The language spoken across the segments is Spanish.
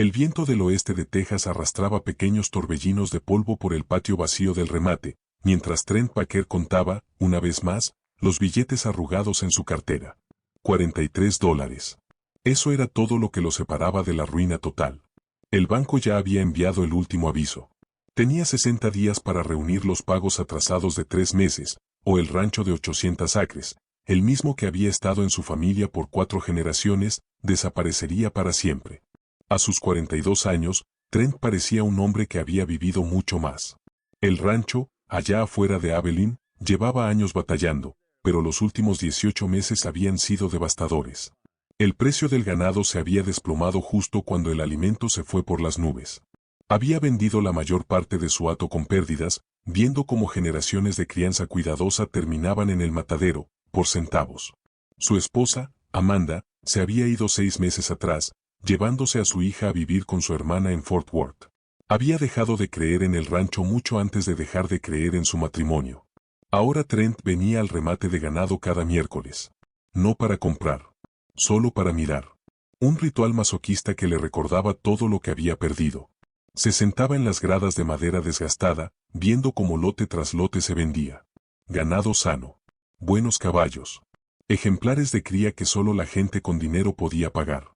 El viento del oeste de Texas arrastraba pequeños torbellinos de polvo por el patio vacío del remate, mientras Trent Packer contaba, una vez más, los billetes arrugados en su cartera. $43. Eso era todo lo que lo separaba de la ruina total. El banco ya había enviado el último aviso. Tenía 60 días para reunir los pagos atrasados de 3 meses, o el rancho de 800 acres, el mismo que había estado en su familia por 4 generaciones, desaparecería para siempre. A sus 42 años, Trent parecía un hombre que había vivido mucho más. El rancho, allá afuera de Abilene, llevaba años batallando, pero los últimos 18 meses habían sido devastadores. El precio del ganado se había desplomado justo cuando el alimento se fue por las nubes. Había vendido la mayor parte de su hato con pérdidas, viendo cómo generaciones de crianza cuidadosa terminaban en el matadero, por centavos. Su esposa, Amanda, se había ido 6 meses atrás, llevándose a su hija a vivir con su hermana en Fort Worth. Había dejado de creer en el rancho mucho antes de dejar de creer en su matrimonio. Ahora Trent venía al remate de ganado cada miércoles. No para comprar. Solo para mirar. Un ritual masoquista que le recordaba todo lo que había perdido. Se sentaba en las gradas de madera desgastada, viendo cómo lote tras lote se vendía. Ganado sano. Buenos caballos. Ejemplares de cría que solo la gente con dinero podía pagar.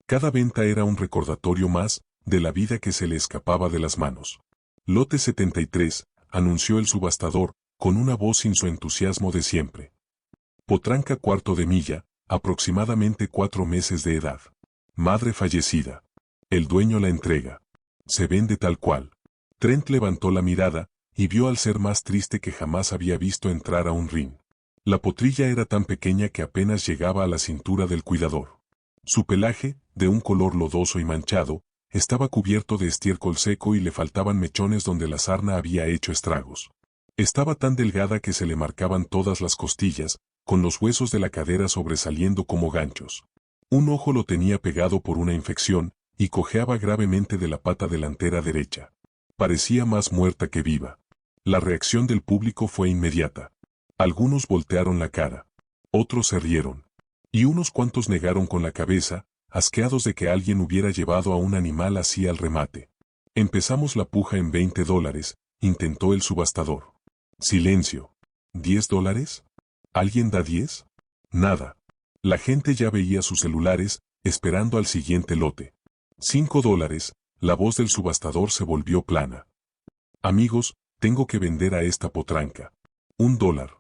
Cada venta era un recordatorio más de la vida que se le escapaba de las manos. Lote 73, anunció el subastador, con una voz sin su entusiasmo de siempre. Potranca cuarto de milla, aproximadamente 4 meses de edad. Madre fallecida. El dueño la entrega. Se vende tal cual. Trent levantó la mirada, y vio al ser más triste que jamás había visto entrar a un ring. La potrilla era tan pequeña que apenas llegaba a la cintura del cuidador. Su pelaje, de un color lodoso y manchado, estaba cubierto de estiércol seco y le faltaban mechones donde la sarna había hecho estragos. Estaba tan delgada que se le marcaban todas las costillas, con los huesos de la cadera sobresaliendo como ganchos. Un ojo lo tenía pegado por una infección, y cojeaba gravemente de la pata delantera derecha. Parecía más muerta que viva. La reacción del público fue inmediata. Algunos voltearon la cara. Otros se rieron. Y unos cuantos negaron con la cabeza, asqueados de que alguien hubiera llevado a un animal así al remate. Empezamos la puja en $20, intentó el subastador. Silencio. ¿$10? ¿Alguien da 10? Nada. La gente ya veía sus celulares, esperando al siguiente lote. $5, la voz del subastador se volvió plana. Amigos, tengo que vender a esta potranca. $1.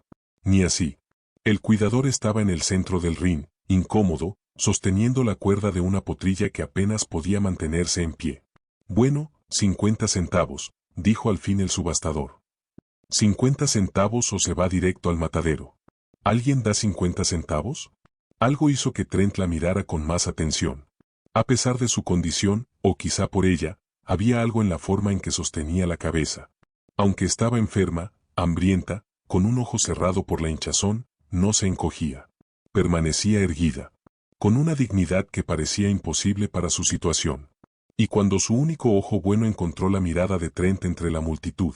Ni así. El cuidador estaba en el centro del ring, incómodo, sosteniendo la cuerda de una potrilla que apenas podía mantenerse en pie. Bueno, 50 centavos, dijo al fin el subastador. 50 centavos o se va directo al matadero. ¿Alguien da 50 centavos? Algo hizo que Trent la mirara con más atención. A pesar de su condición, o quizá por ella, había algo en la forma en que sostenía la cabeza. Aunque estaba enferma, hambrienta, con un ojo cerrado por la hinchazón, no se encogía. Permanecía erguida, con una dignidad que parecía imposible para su situación. Y cuando su único ojo bueno encontró la mirada de Trent entre la multitud,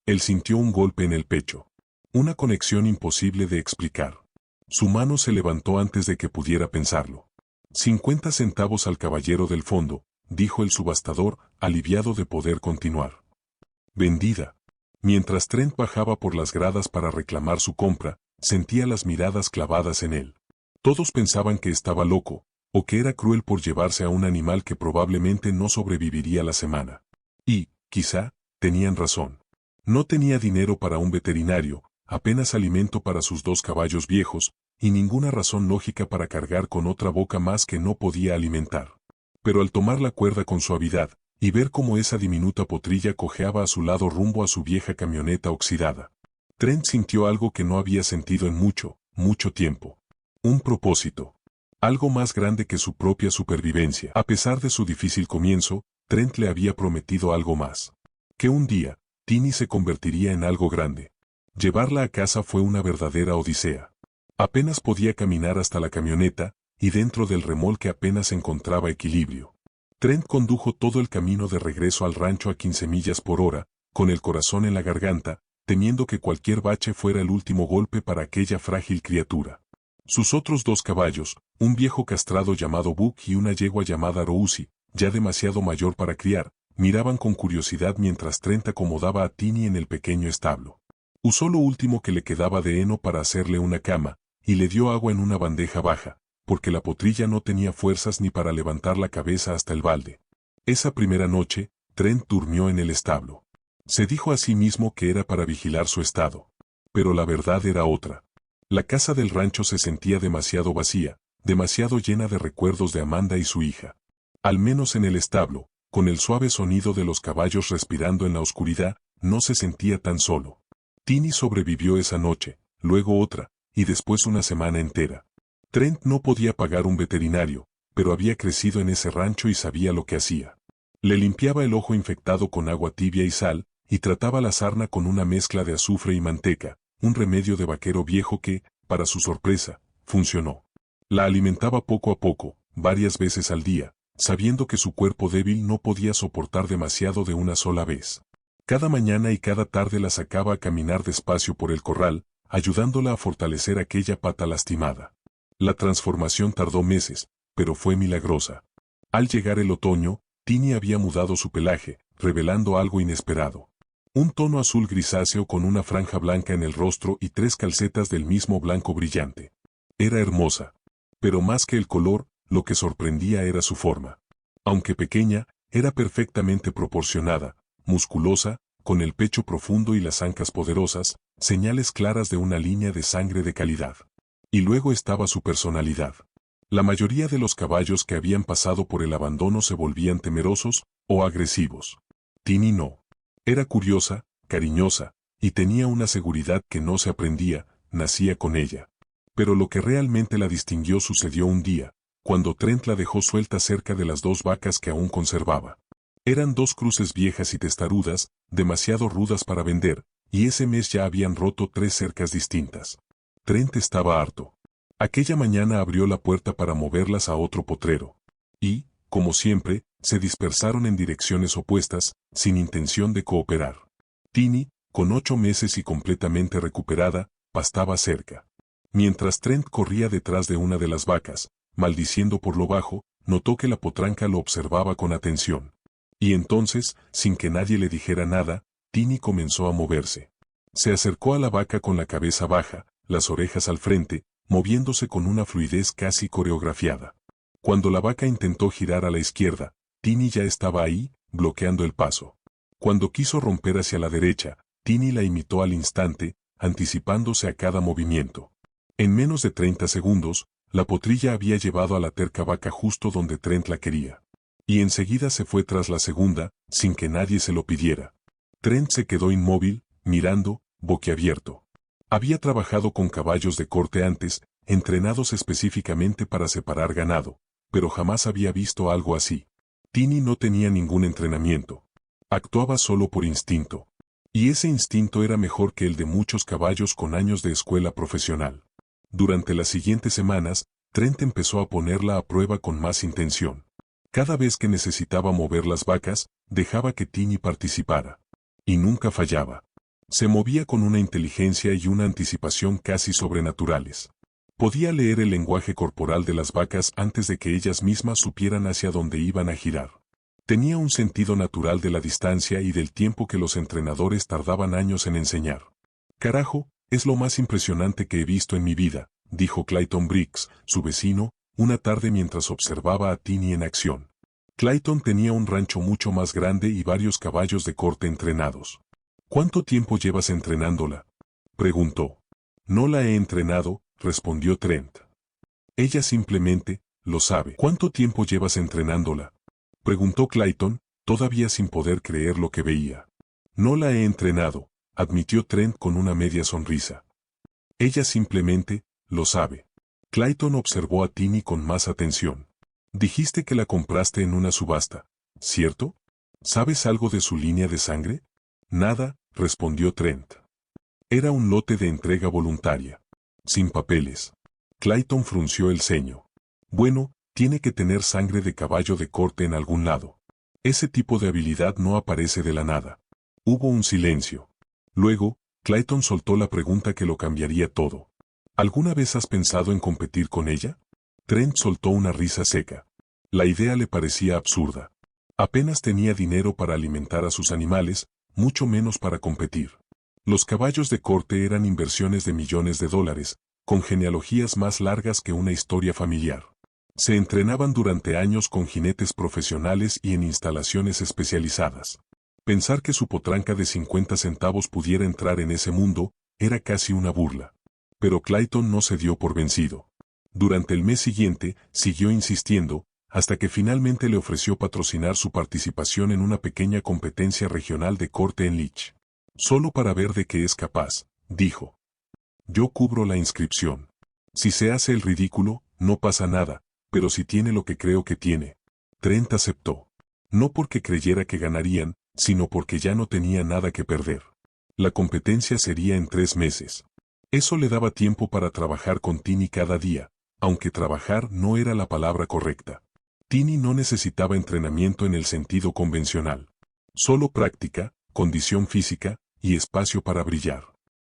él sintió un golpe en el pecho. Una conexión imposible de explicar. Su mano se levantó antes de que pudiera pensarlo. 50 centavos al caballero del fondo, dijo el subastador, aliviado de poder continuar. Vendida. Mientras Trent bajaba por las gradas para reclamar su compra, sentía las miradas clavadas en él. Todos pensaban que estaba loco, o que era cruel por llevarse a un animal que probablemente no sobreviviría la semana. Y, quizá, tenían razón. No tenía dinero para un veterinario, apenas alimento para sus 2 caballos viejos, y ninguna razón lógica para cargar con otra boca más que no podía alimentar. Pero al tomar la cuerda con suavidad, y ver cómo esa diminuta potrilla cojeaba a su lado rumbo a su vieja camioneta oxidada, Trent sintió algo que no había sentido en mucho, mucho tiempo. Un propósito. Algo más grande que su propia supervivencia. A pesar de su difícil comienzo, Trent le había prometido algo más. Que un día, Tini se convertiría en algo grande. Llevarla a casa fue una verdadera odisea. Apenas podía caminar hasta la camioneta, y dentro del remolque apenas encontraba equilibrio. Trent condujo todo el camino de regreso al rancho a 15 millas por hora, con el corazón en la garganta, temiendo que cualquier bache fuera el último golpe para aquella frágil criatura. Sus otros 2 caballos, un viejo castrado llamado Buck y una yegua llamada Rousey, ya demasiado mayor para criar, miraban con curiosidad mientras Trent acomodaba a Tini en el pequeño establo. Usó lo último que le quedaba de heno para hacerle una cama, y le dio agua en una bandeja baja, porque la potrilla no tenía fuerzas ni para levantar la cabeza hasta el balde. Esa primera noche, Trent durmió en el establo. Se dijo a sí mismo que era para vigilar su estado. Pero la verdad era otra. La casa del rancho se sentía demasiado vacía, demasiado llena de recuerdos de Amanda y su hija. Al menos en el establo, con el suave sonido de los caballos respirando en la oscuridad, no se sentía tan solo. Tini sobrevivió esa noche, luego otra, y después una semana entera. Trent no podía pagar un veterinario, pero había crecido en ese rancho y sabía lo que hacía. Le limpiaba el ojo infectado con agua tibia y sal, y trataba la sarna con una mezcla de azufre y manteca, un remedio de vaquero viejo que, para su sorpresa, funcionó. La alimentaba poco a poco, varias veces al día, sabiendo que su cuerpo débil no podía soportar demasiado de una sola vez. Cada mañana y cada tarde la sacaba a caminar despacio por el corral, ayudándola a fortalecer aquella pata lastimada. La transformación tardó meses, pero fue milagrosa. Al llegar el otoño, Tini había mudado su pelaje, revelando algo inesperado. Un tono azul grisáceo con una franja blanca en el rostro y 3 calcetas del mismo blanco brillante. Era hermosa. Pero más que el color, lo que sorprendía era su forma. Aunque pequeña, era perfectamente proporcionada, musculosa, con el pecho profundo y las ancas poderosas, señales claras de una línea de sangre de calidad. Y luego estaba su personalidad. La mayoría de los caballos que habían pasado por el abandono se volvían temerosos o agresivos. Tini no. Era curiosa, cariñosa, y tenía una seguridad que no se aprendía, nacía con ella. Pero lo que realmente la distinguió sucedió un día, cuando Trent la dejó suelta cerca de las 2 vacas que aún conservaba. Eran 2 cruces viejas y testarudas, demasiado rudas para vender, y ese mes ya habían roto 3 cercas distintas. Trent estaba harto. Aquella mañana abrió la puerta para moverlas a otro potrero. Y, como siempre, se dispersaron en direcciones opuestas, sin intención de cooperar. Tini, con 8 meses y completamente recuperada, pastaba cerca. Mientras Trent corría detrás de una de las vacas, maldiciendo por lo bajo, notó que la potranca lo observaba con atención. Y entonces, sin que nadie le dijera nada, Tini comenzó a moverse. Se acercó a la vaca con la cabeza baja, las orejas al frente, moviéndose con una fluidez casi coreografiada. Cuando la vaca intentó girar a la izquierda, Tini ya estaba ahí, bloqueando el paso. Cuando quiso romper hacia la derecha, Tini la imitó al instante, anticipándose a cada movimiento. En menos de 30 segundos, la potrilla había llevado a la terca vaca justo donde Trent la quería. Y enseguida se fue tras la segunda, sin que nadie se lo pidiera. Trent se quedó inmóvil, mirando, boquiabierto. Había trabajado con caballos de corte antes, entrenados específicamente para separar ganado, pero jamás había visto algo así. Tini no tenía ningún entrenamiento. Actuaba solo por instinto. Y ese instinto era mejor que el de muchos caballos con años de escuela profesional. Durante las siguientes semanas, Trent empezó a ponerla a prueba con más intención. Cada vez que necesitaba mover las vacas, dejaba que Tini participara. Y nunca fallaba. Se movía con una inteligencia y una anticipación casi sobrenaturales. Podía leer el lenguaje corporal de las vacas antes de que ellas mismas supieran hacia dónde iban a girar. Tenía un sentido natural de la distancia y del tiempo que los entrenadores tardaban años en enseñar. Carajo, es lo más impresionante que he visto en mi vida, dijo Clayton Briggs, su vecino, una tarde mientras observaba a Tini en acción. Clayton tenía un rancho mucho más grande y varios caballos de corte entrenados. ¿Cuánto tiempo llevas entrenándola?, preguntó. No la he entrenado, respondió Trent. Ella simplemente, lo sabe. ¿Cuánto tiempo llevas entrenándola?, preguntó Clayton, todavía sin poder creer lo que veía. No la he entrenado, admitió Trent con una media sonrisa. Ella simplemente, lo sabe. Clayton observó a Tini con más atención. Dijiste que la compraste en una subasta, ¿cierto? ¿Sabes algo de su línea de sangre? Nada, respondió Trent. Era un lote de entrega voluntaria. Sin papeles. Clayton frunció el ceño. Bueno, tiene que tener sangre de caballo de corte en algún lado. Ese tipo de habilidad no aparece de la nada. Hubo un silencio. Luego, Clayton soltó la pregunta que lo cambiaría todo. ¿Alguna vez has pensado en competir con ella? Trent soltó una risa seca. La idea le parecía absurda. Apenas tenía dinero para alimentar a sus animales, mucho menos para competir. Los caballos de corte eran inversiones de millones de dólares, con genealogías más largas que una historia familiar. Se entrenaban durante años con jinetes profesionales y en instalaciones especializadas. Pensar que su potranca de 50 centavos pudiera entrar en ese mundo, era casi una burla. Pero Clayton no se dio por vencido. Durante el mes siguiente, siguió insistiendo, hasta que finalmente le ofreció patrocinar su participación en una pequeña competencia regional de corte en Leech. Solo para ver de qué es capaz, dijo. Yo cubro la inscripción. Si se hace el ridículo, no pasa nada, pero si tiene lo que creo que tiene. Trent aceptó. No porque creyera que ganarían, sino porque ya no tenía nada que perder. La competencia sería en 3 meses. Eso le daba tiempo para trabajar con Tini cada día, aunque trabajar no era la palabra correcta. Tini no necesitaba entrenamiento en el sentido convencional. Solo práctica, condición física y espacio para brillar.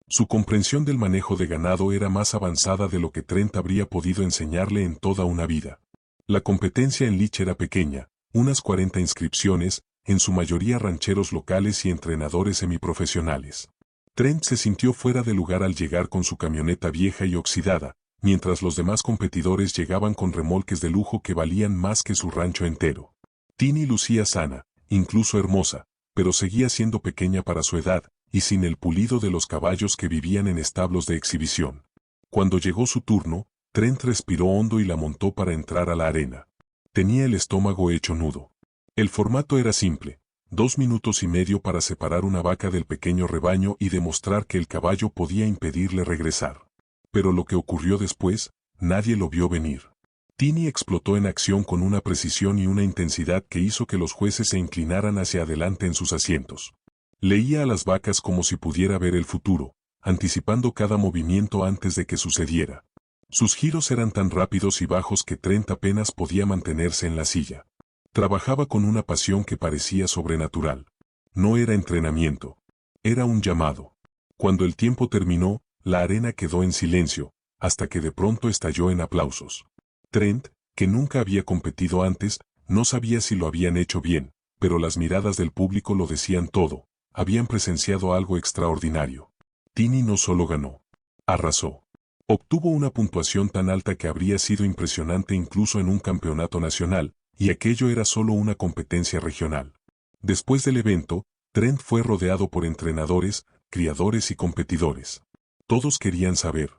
Su comprensión del manejo de ganado era más avanzada de lo que Trent habría podido enseñarle en toda una vida. La competencia en Leech era pequeña, unas 40 inscripciones, en su mayoría rancheros locales y entrenadores semiprofesionales. Trent se sintió fuera de lugar al llegar con su camioneta vieja y oxidada, mientras los demás competidores llegaban con remolques de lujo que valían más que su rancho entero. Tini lucía sana, incluso hermosa, pero seguía siendo pequeña para su edad, y sin el pulido de los caballos que vivían en establos de exhibición. Cuando llegó su turno, Trent respiró hondo y la montó para entrar a la arena. Tenía el estómago hecho nudo. El formato era simple, 2 minutos y medio para separar una vaca del pequeño rebaño y demostrar que el caballo podía impedirle regresar. Pero lo que ocurrió después, nadie lo vio venir. Tini explotó en acción con una precisión y una intensidad que hizo que los jueces se inclinaran hacia adelante en sus asientos. Leía a las vacas como si pudiera ver el futuro, anticipando cada movimiento antes de que sucediera. Sus giros eran tan rápidos y bajos que Trent apenas podía mantenerse en la silla. Trabajaba con una pasión que parecía sobrenatural. No era entrenamiento. Era un llamado. Cuando el tiempo terminó, la arena quedó en silencio, hasta que de pronto estalló en aplausos. Trent, que nunca había competido antes, no sabía si lo habían hecho bien, pero las miradas del público lo decían todo. Habían presenciado algo extraordinario. Tini no solo ganó. Arrasó. Obtuvo una puntuación tan alta que habría sido impresionante incluso en un campeonato nacional, y aquello era solo una competencia regional. Después del evento, Trent fue rodeado por entrenadores, criadores y competidores. Todos querían saber.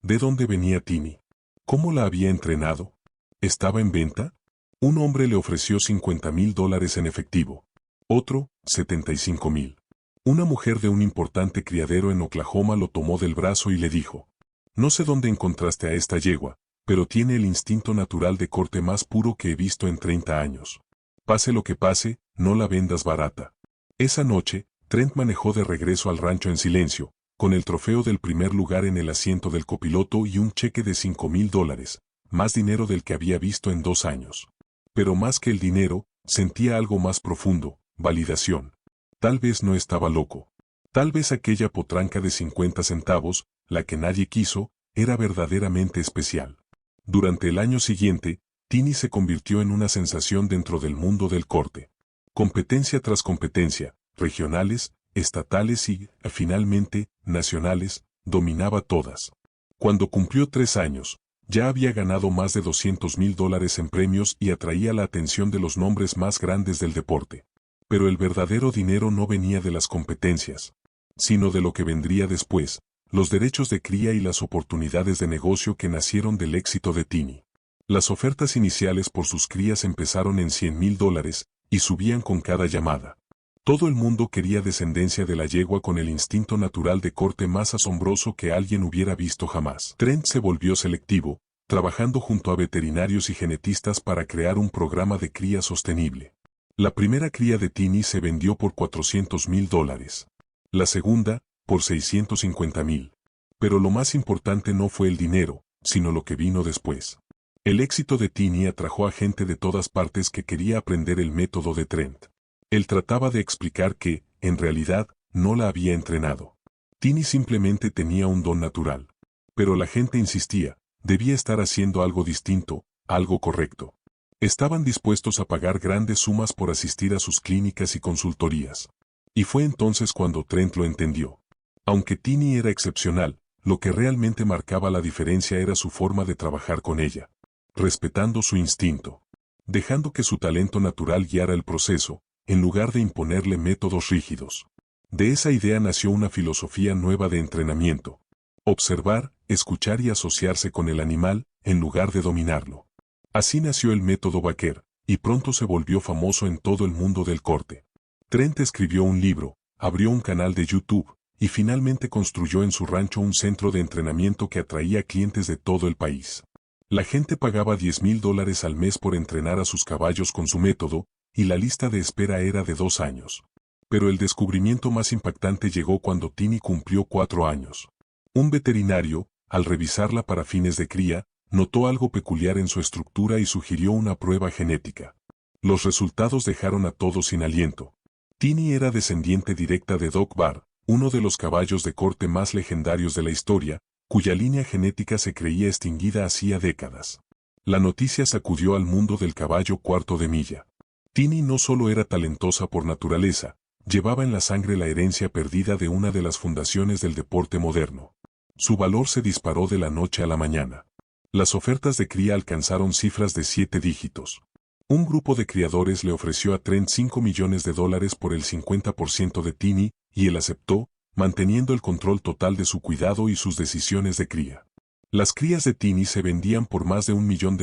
¿De dónde venía Tini? ¿Cómo la había entrenado? ¿Estaba en venta? Un hombre le ofreció $50,000 en efectivo. Otro, $75,000. Una mujer de un importante criadero en Oklahoma lo tomó del brazo y le dijo: no sé dónde encontraste a esta yegua, pero tiene el instinto natural de corte más puro que he visto en 30 años. Pase lo que pase, no la vendas barata. Esa noche, Trent manejó de regreso al rancho en silencio, con el trofeo del primer lugar en el asiento del copiloto y un cheque de $5,000, más dinero del que había visto en 2 años. Pero más que el dinero, sentía algo más profundo, validación. Tal vez no estaba loco. Tal vez aquella potranca de 50 centavos, la que nadie quiso, era verdaderamente especial. Durante el año siguiente, Tini se convirtió en una sensación dentro del mundo del corte. Competencia tras competencia, regionales, estatales y, finalmente, nacionales, dominaba todas. Cuando cumplió 3 años, ya había ganado más de $200,000 en premios y atraía la atención de los nombres más grandes del deporte. Pero el verdadero dinero no venía de las competencias, sino de lo que vendría después, los derechos de cría y las oportunidades de negocio que nacieron del éxito de Tini. Las ofertas iniciales por sus crías empezaron en $100,000 y subían con cada llamada. Todo el mundo quería descendencia de la yegua con el instinto natural de corte más asombroso que alguien hubiera visto jamás. Trent se volvió selectivo, trabajando junto a veterinarios y genetistas para crear un programa de cría sostenible. La primera cría de Tini se vendió por $400,000. La segunda, por $650,000. Pero lo más importante no fue el dinero, sino lo que vino después. El éxito de Tini atrajo a gente de todas partes que quería aprender el método de Trent. Él trataba de explicar que, en realidad, no la había entrenado. Tini simplemente tenía un don natural. Pero la gente insistía, debía estar haciendo algo distinto, algo correcto. Estaban dispuestos a pagar grandes sumas por asistir a sus clínicas y consultorías. Y fue entonces cuando Trent lo entendió. Aunque Tini era excepcional, lo que realmente marcaba la diferencia era su forma de trabajar con ella, respetando su instinto, dejando que su talento natural guiara el proceso, en lugar de imponerle métodos rígidos. De esa idea nació una filosofía nueva de entrenamiento: observar, escuchar y asociarse con el animal, en lugar de dominarlo. Así nació el método Baker, y pronto se volvió famoso en todo el mundo del corte. Trent escribió un libro, abrió un canal de YouTube, y finalmente construyó en su rancho un centro de entrenamiento que atraía clientes de todo el país. La gente pagaba $10,000 al mes por entrenar a sus caballos con su método, y la lista de espera era de 2 años. Pero el descubrimiento más impactante llegó cuando Tini cumplió 4 años. Un veterinario, al revisarla para fines de cría, notó algo peculiar en su estructura y sugirió una prueba genética. Los resultados dejaron a todos sin aliento. Tini era descendiente directa de Doc Bar, uno de los caballos de corte más legendarios de la historia, cuya línea genética se creía extinguida hacía décadas. La noticia sacudió al mundo del caballo cuarto de milla. Tini no solo era talentosa por naturaleza, llevaba en la sangre la herencia perdida de una de las fundaciones del deporte moderno. Su valor se disparó de la noche a la mañana. Las ofertas de cría alcanzaron cifras de 7 dígitos. Un grupo de criadores le ofreció a Trent $5 millones por el 50% de Tini, y él aceptó, manteniendo el control total de su cuidado y sus decisiones de cría. Las crías de Tini se vendían por más de $1 millón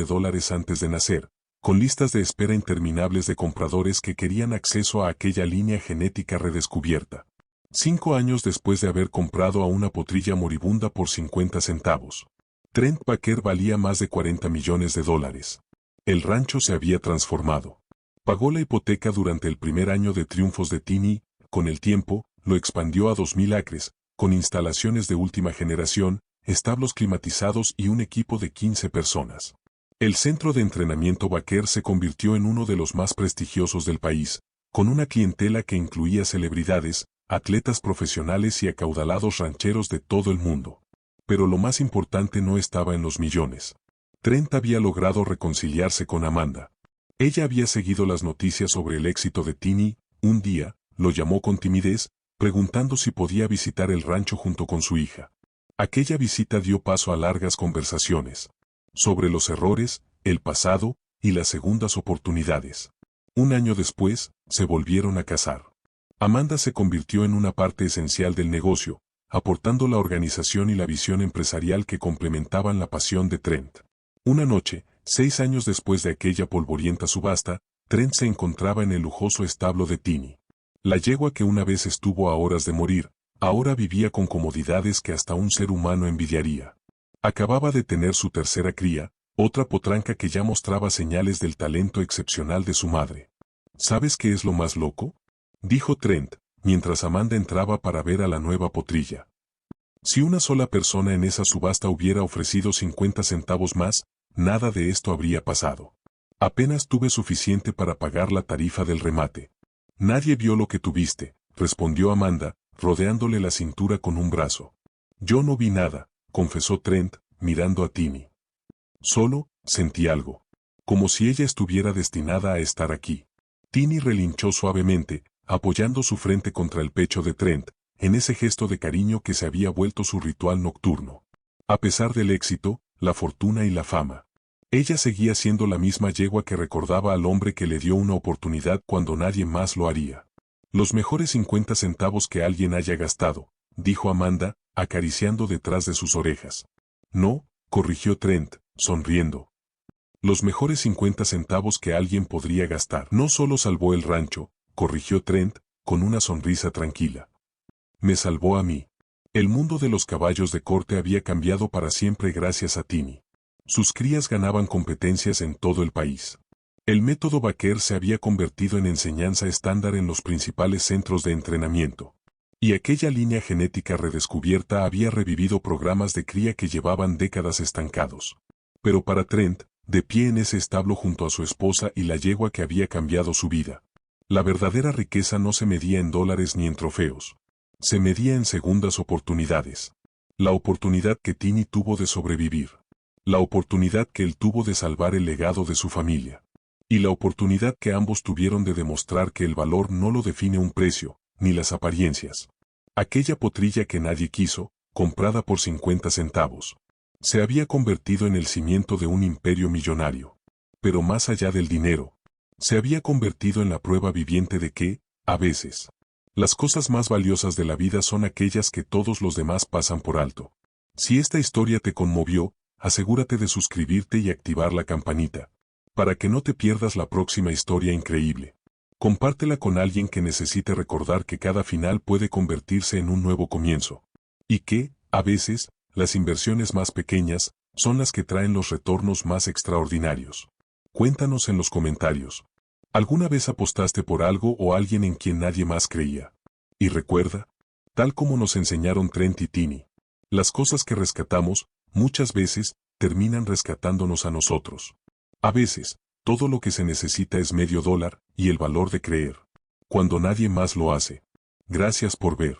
antes de nacer, con listas de espera interminables de compradores que querían acceso a aquella línea genética redescubierta. 5 años después de haber comprado a una potrilla moribunda por 50 centavos. Trent Baker valía más de $40 millones. El rancho se había transformado. Pagó la hipoteca durante el primer año de triunfos de Tini, con el tiempo, lo expandió a 2,000 acres, con instalaciones de última generación, establos climatizados y un equipo de 15 personas. El centro de entrenamiento Baker se convirtió en uno de los más prestigiosos del país, con una clientela que incluía celebridades, atletas profesionales y acaudalados rancheros de todo el mundo. Pero lo más importante no estaba en los millones. Trent había logrado reconciliarse con Amanda. Ella había seguido las noticias sobre el éxito de Tini. Un día, lo llamó con timidez, preguntando si podía visitar el rancho junto con su hija. Aquella visita dio paso a largas conversaciones sobre los errores, el pasado y las segundas oportunidades. Un año después, se volvieron a casar. Amanda se convirtió en una parte esencial del negocio, aportando la organización y la visión empresarial que complementaban la pasión de Trent. Una noche, 6 años después de aquella polvorienta subasta, Trent se encontraba en el lujoso establo de Tini. La yegua que una vez estuvo a horas de morir, ahora vivía con comodidades que hasta un ser humano envidiaría. Acababa de tener su tercera cría, otra potranca que ya mostraba señales del talento excepcional de su madre. ¿Sabes qué es lo más loco?, dijo Trent, mientras Amanda entraba para ver a la nueva potrilla. Si una sola persona en esa subasta hubiera ofrecido 50 centavos más, nada de esto habría pasado. Apenas tuve suficiente para pagar la tarifa del remate. Nadie vio lo que tuviste, respondió Amanda, rodeándole la cintura con un brazo. Yo no vi nada, confesó Trent, mirando a Tini. Solo, sentí algo. Como si ella estuviera destinada a estar aquí. Tini relinchó suavemente, apoyando su frente contra el pecho de Trent, en ese gesto de cariño que se había vuelto su ritual nocturno. A pesar del éxito, la fortuna y la fama, ella seguía siendo la misma yegua que recordaba al hombre que le dio una oportunidad cuando nadie más lo haría. Los mejores 50 centavos que alguien haya gastado, dijo Amanda, acariciando detrás de sus orejas. No, corrigió Trent, sonriendo. Los mejores 50 centavos que alguien podría gastar. No solo salvó el rancho, corrigió Trent, con una sonrisa tranquila. Me salvó a mí. El mundo de los caballos de corte había cambiado para siempre gracias a Tini. Sus crías ganaban competencias en todo el país. El método Baker se había convertido en enseñanza estándar en los principales centros de entrenamiento. Y aquella línea genética redescubierta había revivido programas de cría que llevaban décadas estancados. Pero para Trent, de pie en ese establo junto a su esposa y la yegua que había cambiado su vida, la verdadera riqueza no se medía en dólares ni en trofeos. Se medía en segundas oportunidades. La oportunidad que Tini tuvo de sobrevivir. La oportunidad que él tuvo de salvar el legado de su familia. Y la oportunidad que ambos tuvieron de demostrar que el valor no lo define un precio, ni las apariencias. Aquella potrilla que nadie quiso, comprada por 50 centavos, se había convertido en el cimiento de un imperio millonario. Pero más allá del dinero, se había convertido en la prueba viviente de que, a veces, las cosas más valiosas de la vida son aquellas que todos los demás pasan por alto. Si esta historia te conmovió, asegúrate de suscribirte y activar la campanita, para que no te pierdas la próxima historia increíble. Compártela con alguien que necesite recordar que cada final puede convertirse en un nuevo comienzo. Y que, a veces, las inversiones más pequeñas son las que traen los retornos más extraordinarios. Cuéntanos en los comentarios. ¿Alguna vez apostaste por algo o alguien en quien nadie más creía? Y recuerda, tal como nos enseñaron Trent y Tini, las cosas que rescatamos, muchas veces, terminan rescatándonos a nosotros. A veces, todo lo que se necesita es $0.50 y el valor de creer, cuando nadie más lo hace. Gracias por ver.